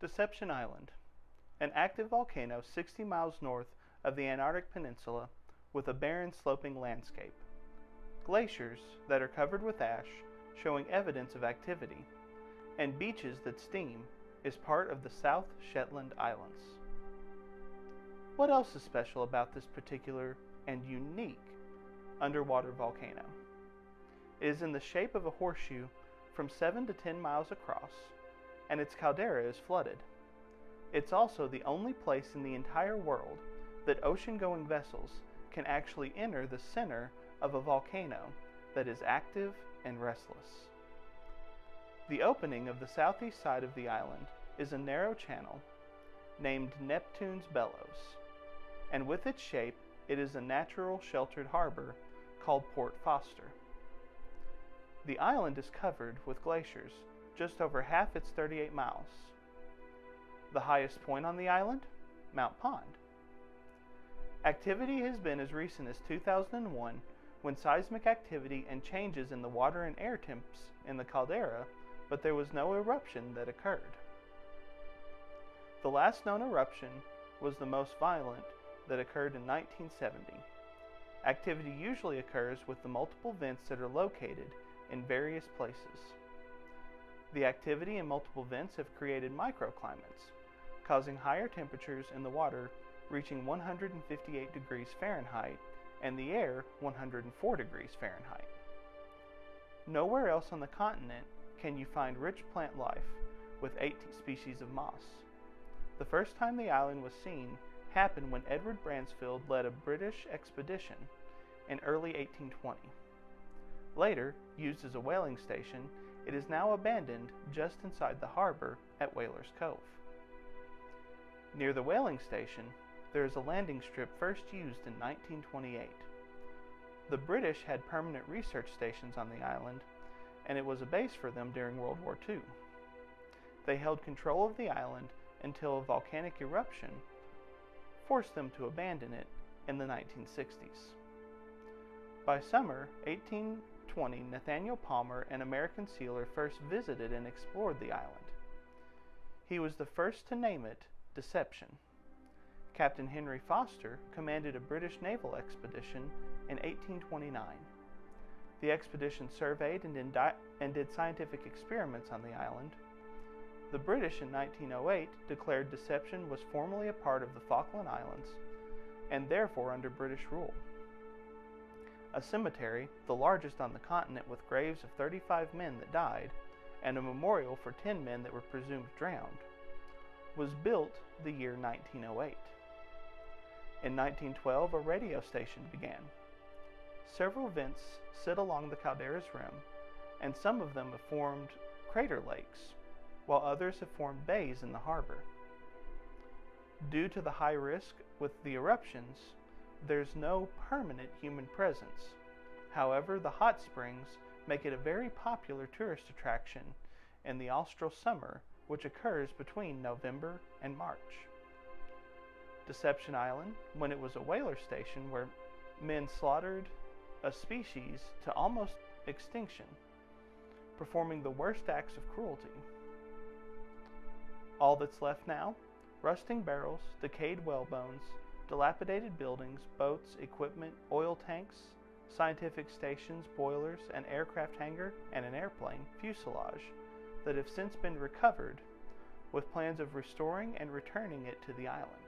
Deception Island, an active volcano 60 miles north of the Antarctic Peninsula with a barren sloping landscape. Glaciers that are covered with ash showing evidence of activity, and beaches that steam is part of the South Shetland Islands. What else is special about this particular and unique underwater volcano? It is in the shape of a horseshoe from 7 to 10 miles across, and its caldera is flooded. It's also the only place in the entire world that ocean-going vessels can actually enter the center of a volcano that is active and restless. The opening of the southeast side of the island is a narrow channel named Neptune's Bellows, and with its shape, it is a natural sheltered harbor called Port Foster. The island is covered with glaciers, just over half its 38 miles. The highest point on the island? Mount Pond. Activity has been as recent as 2001, when seismic activity and changes in the water and air temps in the caldera, but there was no eruption that occurred. The last known eruption was the most violent that occurred in 1970. Activity usually occurs with the multiple vents that are located in various places. The activity in multiple vents have created microclimates, causing higher temperatures in the water reaching 158 degrees Fahrenheit and the air 104 degrees Fahrenheit. Nowhere else on the continent can you find rich plant life with 18 species of moss. The first time the island was seen happened when Edward Bransfield led a British expedition in early 1820. Later, used as a whaling station, it is now abandoned just inside the harbor at Whalers Cove. Near the whaling station, there is a landing strip first used in 1928. The British had permanent research stations on the island, and it was a base for them during World War II. They held control of the island until a volcanic eruption forced them to abandon it in the 1960s. By summer 1820, Nathaniel Palmer, an American sealer, first visited and explored the island. He was the first to name it Deception. Captain Henry Foster commanded a British naval expedition in 1829. The expedition surveyed and did scientific experiments on the island. The British in 1908 declared Deception was formally a part of the Falkland Islands and therefore under British rule. A cemetery, the largest on the continent with graves of 35 men that died, and a memorial for 10 men that were presumed drowned, was built the year 1908. In 1912, a radio station began. Several vents sit along the caldera's rim, and some of them have formed crater lakes, while others have formed bays in the harbor. Due to the high risk with the eruptions, there's no permanent human presence. However, the hot springs make it a very popular tourist attraction in the austral summer, which occurs between November and March. Deception Island, when it was a whaler station where men slaughtered a species to almost extinction, performing the worst acts of cruelty. All that's left now? Rusting barrels, decayed whale bones, dilapidated buildings, boats, equipment, oil tanks, scientific stations, boilers, an aircraft hangar, and an airplane fuselage that have since been recovered, with plans of restoring and returning it to the island.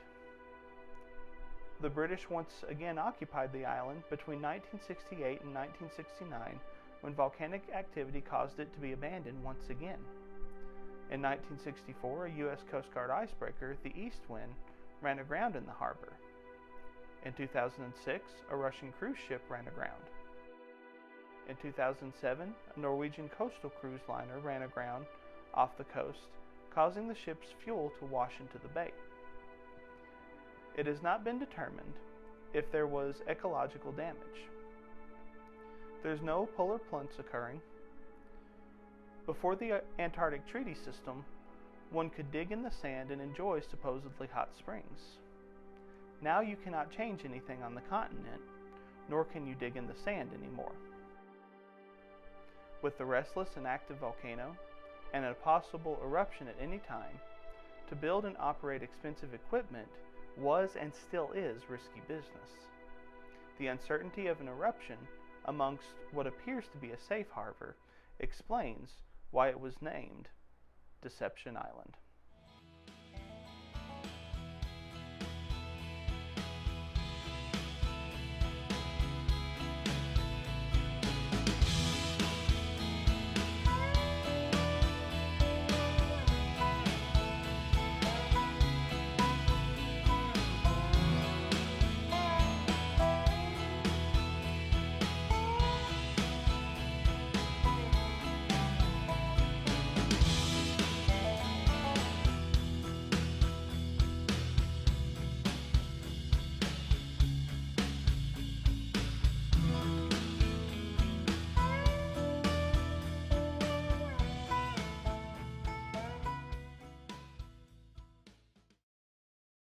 The British once again occupied the island between 1968 and 1969, when volcanic activity caused it to be abandoned once again. In 1964, a U.S. Coast Guard icebreaker, the East Wind, ran aground in the harbor. In 2006, a Russian cruise ship ran aground. In 2007, a Norwegian coastal cruise liner ran aground off the coast, causing the ship's fuel to wash into the bay. It has not been determined if there was ecological damage. There's no polar plunge occurring. Before the Antarctic Treaty System, one could dig in the sand and enjoy supposedly hot springs. Now you cannot change anything on the continent, nor can you dig in the sand anymore. With the restless and active volcano, and a possible eruption at any time, To build and operate expensive equipment was and still is risky business. The uncertainty of an eruption amongst what appears to be a safe harbor explains why it was named Deception Island.